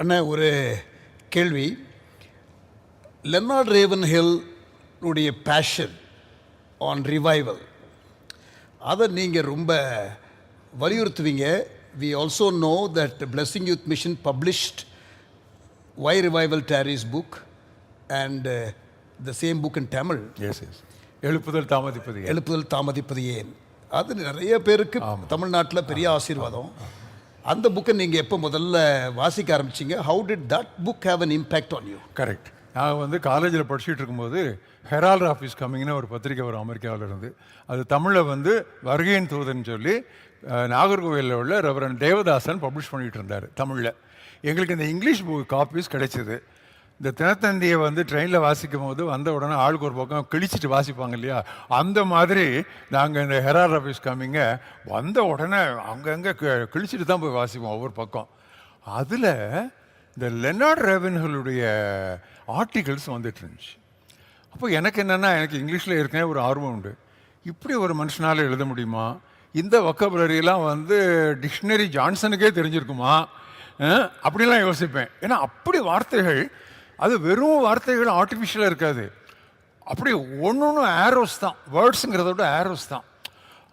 அண்ணா ஒரு கேள்வி. லெனார்ட் ரேவன்ஹில் உடைய பேஷன் ஆன் ரிவைவல், அதை நீங்கள் ரொம்ப வலியுறுத்துவீங்க. We also know that blessing youth mission published Why Revival Tarries book and the same book in Tamil. Yes. எழுப்புதல் தாமதிப்பது ஏன். அது நிறைய பேருக்கு தமிழ்நாட்டில் பெரிய ஆசீர்வாதம். அந்த புக்கை நீங்கள் எப்போ முதல்ல வாசிக்க ஆரம்பிச்சிங்க? How did that book have an impact on you? Correct. நான் வந்து காலேஜில் படிச்சுட்டு இருக்கும்போது ஹெரால்ட் ஆஃபீஸ் கம்மிங்னு ஒரு பத்திரிக்கை வரும் அமெரிக்காவில் இருந்து. அது தமிழில் வந்து வருகையின் தூதன் சொல்லி நாகர்கோவிலில் உள்ள ரெவரண்ட் தேவதாசன் பப்ளிஷ் பண்ணிகிட்டு இருந்தார் தமிழில். எங்களுக்கு இந்த இங்கிலீஷ் புக் காப்பீஸ் கிடைச்சிது. இந்த தினத்தந்தியை வந்து ட்ரெயினில் வாசிக்கும் போது வந்த உடனே ஆளுக்கு ஒரு பக்கம் கிழிச்சிட்டு வாசிப்பாங்க இல்லையா, அந்த மாதிரி நாங்கள் இந்த ஹெரால்ட் ஆஃபீஸ் கம்மிங்க வந்த உடனே அங்கங்கே கிழிச்சிட்டு தான் போய் வாசிப்போம் ஒவ்வொரு பக்கம். அதில் இந்த லெனார்ட் ரேவன்ஹில்லுடைய ஆர்டிகல்ஸ் வந்துட்டு இருந்துச்சு. அப்போ எனக்கு என்னென்னா, எனக்கு இங்கிலீஷில் ஏற்கனவே ஒரு ஆர்வம் உண்டு. இப்படி ஒரு மனுஷனால் எழுத முடியுமா? இந்த வொக்கபுலரியெல்லாம் வந்து டிக்ஷனரி ஜான்சனுக்கே தெரிஞ்சிருக்குமா அப்படிலாம் யோசிப்பேன். ஏன்னா அப்படி வார்த்தைகள், அது வெறும் வார்த்தைகள் ஆர்டிஃபிஷியலாக இருக்காது. அப்படி ஒன்று ஒன்று ஆரோஸ் தான், வேர்ட்ஸுங்கிறத விட ஆரோஸ் தான்.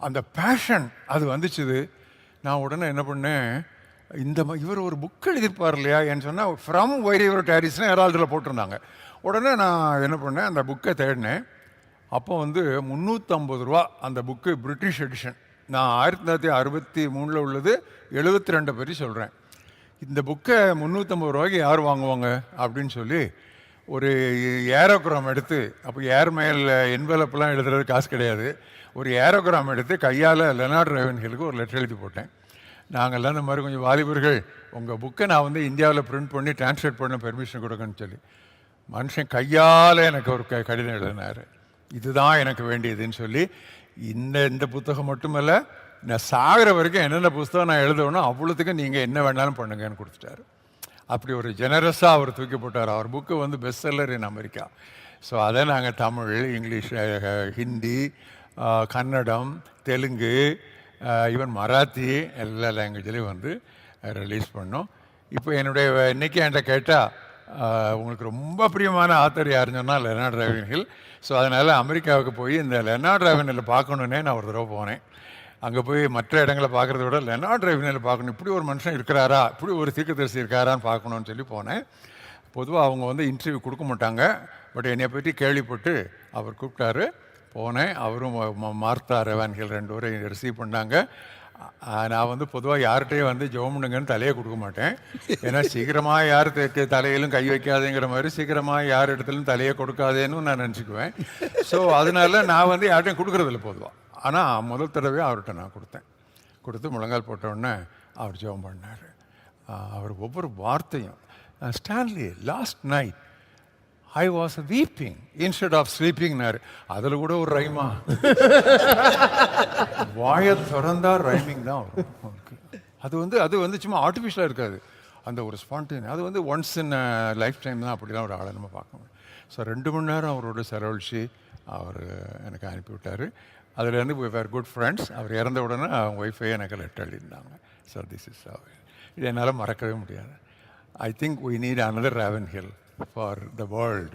அந்த பேஷன் அது வந்துச்சுது. நான் உடனே என்ன பண்ணேன், இவர் ஒரு புக் எழுதியிருப்பார் இல்லையா என்று சொன்னால், ஃப்ரம் வை ரிவர் டாரிஸ்னு ஹெரால்டில் போட்டிருந்தாங்க. உடனே நான் என்ன பண்ணேன், அந்த புக்கை தேடினேன். அப்போ வந்து 350 ரூபா அந்த புக்கு, பிரிட்டிஷ் எடிஷன். நான் 1963 உள்ளது, 72 பற்றி சொல்கிறேன். இந்த புக்கை 350 ரூபாய்க்கு யார் வாங்குவாங்க அப்படின்னு சொல்லி ஒரு ஏரோகிராம் எடுத்து, அப்போ ஏர்மெயில் என்வலப்லாம் எழுதுறது காசு கிடையாது, ஒரு ஏரோகிராம் எடுத்து கையால் லெனார்ட் ரேவன்ஹிலுக்கு ஒரு லெட்டர் எழுதி போட்டேன். நாங்கள்லாம் இந்த மாதிரி கொஞ்சம் வாலிபர்கள், உங்கள் புக்கை நான் வந்து இந்தியாவில் பிரிண்ட் பண்ணி டிரான்ஸ்லேட் பண்ண பெர்மிஷன் கொடுக்கன்னு சொல்லி மனுஷன் கையால் எனக்கு ஒரு கடிதம் எழுதினார். இதுதான் எனக்கு வேண்டியதுன்னு சொல்லி. இந்த புத்தகம் மட்டுமல்ல, நான் சாகிற வரைக்கும் என்னென்ன புத்தகம் நான் எழுதணும் அவ்வளோத்துக்கும் நீங்கள் என்ன வேணாலும் பண்ணுங்கன்னு கொடுத்துட்டாரு. அப்படி ஒரு ஜெனரஸாக அவர் தூக்கி போட்டார். அவர் புக்கு வந்து best seller in America. So அதை நாங்கள் தமிழ், இங்கிலீஷ், ஹிந்தி, கன்னடம், தெலுங்கு, ஈவன் மராத்தி எல்லா லாங்குவேஜ்லேயும் வந்து ரிலீஸ் பண்ணோம். இப்போ இன்றைக்கி என்கிட்ட கேட்டால் உங்களுக்கு ரொம்ப பிரியமான ஆத்தர் யாருன்னு சொன்னால் லெனார்ட் ரேவன்ஹில். ஸோ அதனால் அமெரிக்காவுக்கு போய் இந்த லெனார்ட் ரேவன்ஹிலை பார்க்கணுன்னே நான் ஒரு தடவை போனேன். அங்கே போய் மற்ற இடங்களை பார்க்குறத விட லெனார்ட் ரேவன்ஹிலை பார்க்கணும், இப்படி ஒரு மனுஷன் இருக்கிறாரா, இப்படி ஒரு தீர்க்கதரிசி இருக்காரான்னு பார்க்கணுன்னு சொல்லி போனேன். பொதுவாக அவங்க வந்து இன்டர்வியூ கொடுக்க மாட்டாங்க, பட் என்னை பற்றி கேள்விப்பட்டு அவர் கூப்பிட்டாரு. போனேன். அவரும் மார்த்தா ரேவன்ஹில் 2 பேரும் ரிசீவ் பண்ணாங்க. நான் வந்து பொதுவாக யார்கிட்டையும் வந்து ஜெபம் பண்ணுங்கன்னு தலையை கொடுக்க மாட்டேன். ஏன்னா சீக்கிரமாக யார் தலையிலும் கை வைக்காதேங்கிற மாதிரி சீக்கிரமாக யார் இடத்துலையும் தலையை கொடுக்காதேன்னு நான் நினச்சிக்குவேன். ஸோ அதனால நான் வந்து யார்கிட்டையும் கொடுக்குறதில்ல பொதுவாக. ஆனால் முதல் தடவை அவர்கிட்ட நான் கொடுத்து முழங்கால் போட்டவுடனே அவர் ஜெபம் பண்ணார். அவர் ஒவ்வொரு வார்த்தையும், Stanley last night I was weeping instead of ஸ்லீப்பிங்னாரு. அதில் கூட ஒரு ரைமா, வாயை திறந்தா ரைமிங் தான் வரும் அவருக்கு. அது வந்து சும்மா ஆர்டிஃபிஷியலாக இருக்காது, அந்த ஒரு ஸ்பான்டேனியஸ். அது வந்து ஒன்ஸ் இன் லைஃப் டைம் தான் அப்படிலாம் ஒரு ஆளை நம்ம பார்க்க முடியும். ஸோ 2 மணி நேரம் அவரோட செலவழித்து அவர் எனக்கு அனுப்பிவிட்டார். அதுலேருந்து we were good friends. அவர் இறந்த உடனே அவங்க ஒய்ஃபே எனக்கு லெட்டர் எழுதியிருந்தாங்க. ஸோ திஸ் இஸ் இது என்னால் மறக்கவே முடியாது. I think we need another Ravenhill for the world.